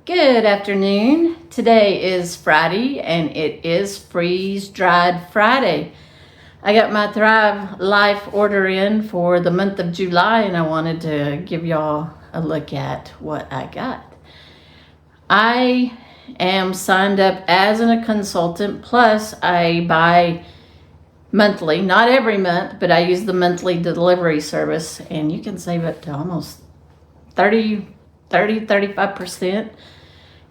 Good afternoon. Today is Friday and it is freeze-dried Friday. I got my Thrive Life order in for the month of July and I wanted to give y'all a look at what I got. I am signed up as a consultant, plus I buy monthly, not every month, but I use the monthly delivery service and you can save up to almost 35%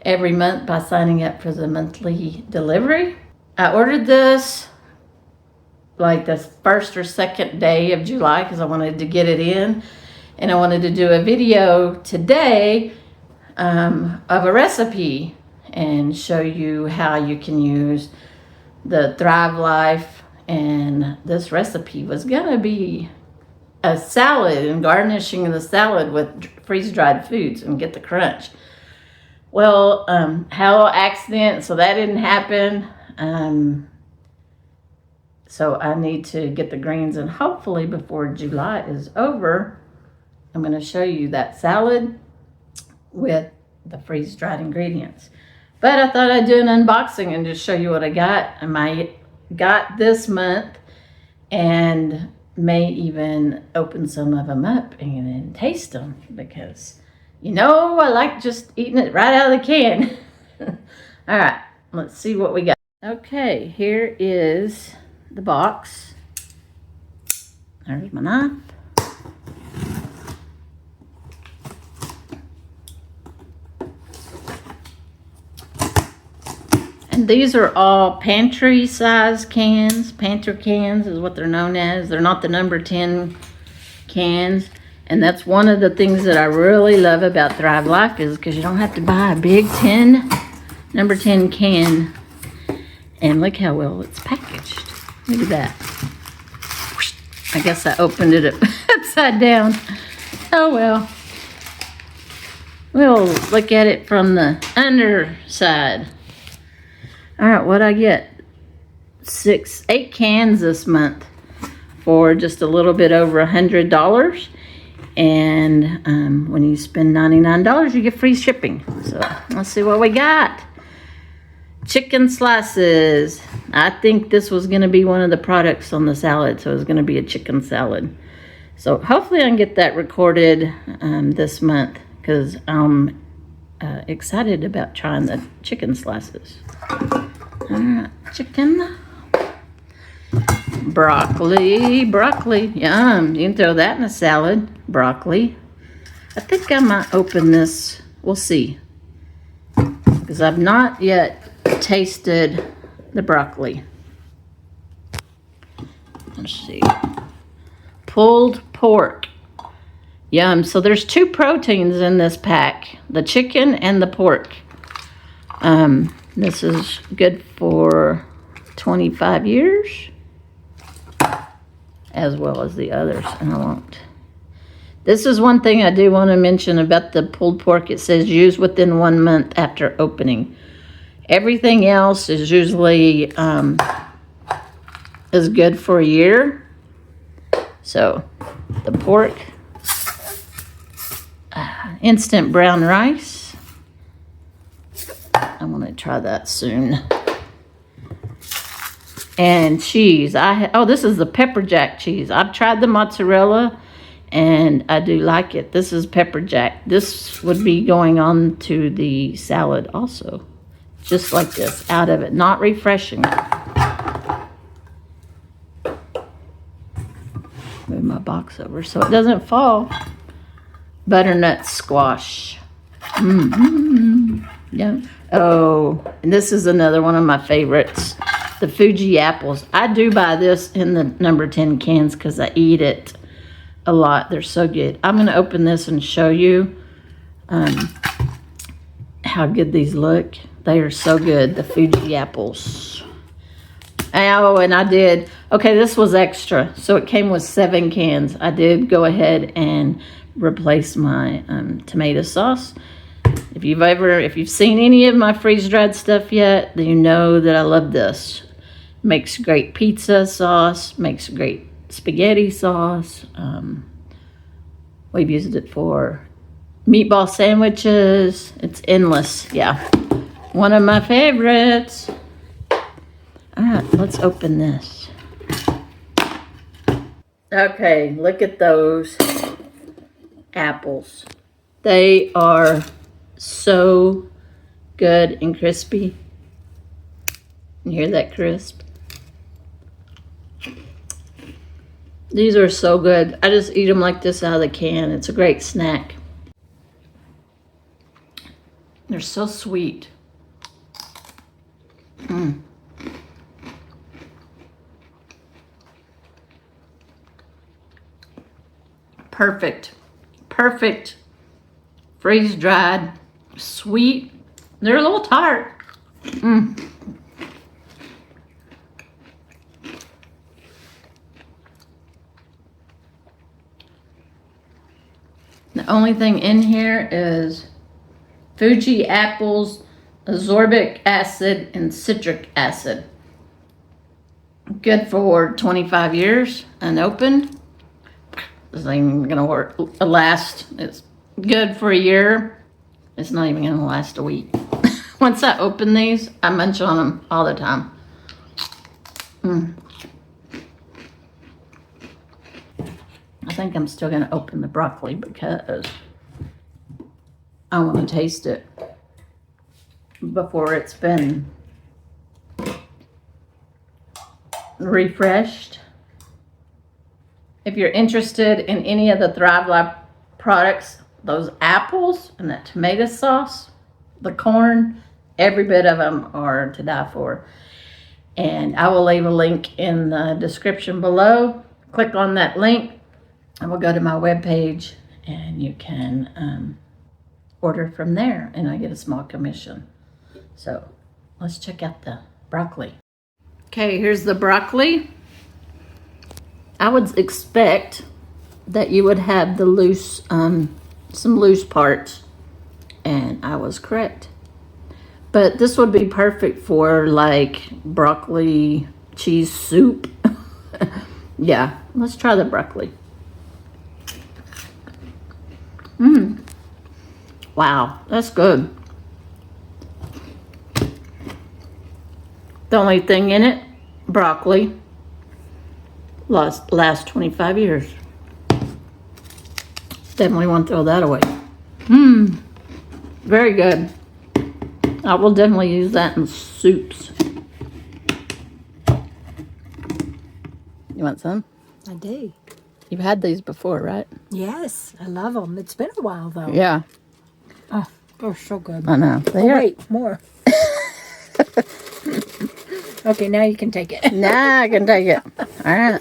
every month by signing up for the monthly delivery. I ordered this like the first or second day of July because I wanted to get it in, and I wanted to do a video today of a recipe and show you how you can use the Thrive Life. And this recipe was gonna be a salad and garnishing the salad with freeze-dried foods and get the crunch. Well, how accident, so that didn't happen. So I need to get the greens, and hopefully before July is over, I'm going to show you that salad with the freeze-dried ingredients. But I thought I'd do an unboxing and just show you what I got. I got this month, and may even open some of them up and then taste them, because you know I like just eating it right out of the can. All right, let's see what we got. Okay, here is the box. There's my knife. And these are all pantry size cans. Pantry cans is what they're known as. They're not the number 10 cans. And that's one of the things that I really love about Thrive Life, is because you don't have to buy a big number 10 can. And look how well it's packaged. Look at that. I guess I opened it up upside down. Oh well. We'll look at it from the underside. All right, what'd I get? 8 cans this month for just a little bit over $100. And when you spend $99, you get free shipping. So let's see what we got. Chicken slices. I think this was going to be one of the products on the salad, so it was going to be a chicken salad. So hopefully I can get that recorded this month, because I'm excited about trying the chicken slices. All right, chicken. Broccoli, yum. You can throw that in a salad. Broccoli. I think I might open this. We'll see, because I've not yet tasted the broccoli. Let's see. Pulled pork. Yum. So there's 2 proteins in this pack, the chicken and the pork. This is good for 25 years, as well as the others, and I won't. This is one thing I do want to mention about the pulled pork. It says use within 1 month after opening. Everything else is usually is good for a year. So the pork, instant brown rice. I'm gonna try that soon. And cheese. This is the pepper jack cheese. I've tried the mozzarella and I do like it. This is pepper jack. This would be going on to the salad also. Just like this, out of it, not refreshing. Move my box over so it doesn't fall. Butternut squash. Yeah. Oh, and this is another one of my favorites. The Fuji apples. I do buy this in the number 10 cans because I eat it a lot. They're so good. I'm going to open this and show you how good these look. They are so good, the Fuji apples. Oh, and I did, okay, this was extra. So it came with 7 cans. I did go ahead and replace my tomato sauce. If you've seen any of my freeze-dried stuff yet, then you know that I love this. Makes great pizza sauce, makes great spaghetti sauce. We've used it for Meatball sandwiches. It's endless. Yeah. One of my favorites. All right, let's open this. Okay, look at those apples. They are so good and crispy. You hear that crisp? These are so good. I just eat them like this out of the can. It's a great snack. They're so sweet. Perfect. Perfect. Freeze dried. Sweet. They're a little tart. The only thing in here is Fuji apples, ascorbic acid, and citric acid. Good for 25 years unopened. This ain't gonna last. It's good for a year. It's not even gonna last a week. Once I open these, I munch on them all the time. I think I'm still gonna open the broccoli because I want to taste it before it's been refreshed. If you're interested in any of the Thrive Life products, those apples and that tomato sauce, the corn, every bit of them are to die for. And I will leave a link in the description below. Click on that link and we'll go to my webpage and you can order from there and I get a small commission. So let's check out the broccoli. Okay, here's the broccoli. I would expect that you would have the loose, some loose parts, and I was correct. But this would be perfect for like broccoli cheese soup. Yeah, let's try the broccoli. Wow, that's good. The only thing in it, broccoli, last 25 years. Definitely won't throw that away. Very good. I will definitely use that in soups. You want some? I do. You've had these before, right? Yes, I love them. It's been a while though. Yeah. Oh, they're so good. I know. Wait, more. Okay, now you can take it. Now I can take it. All right.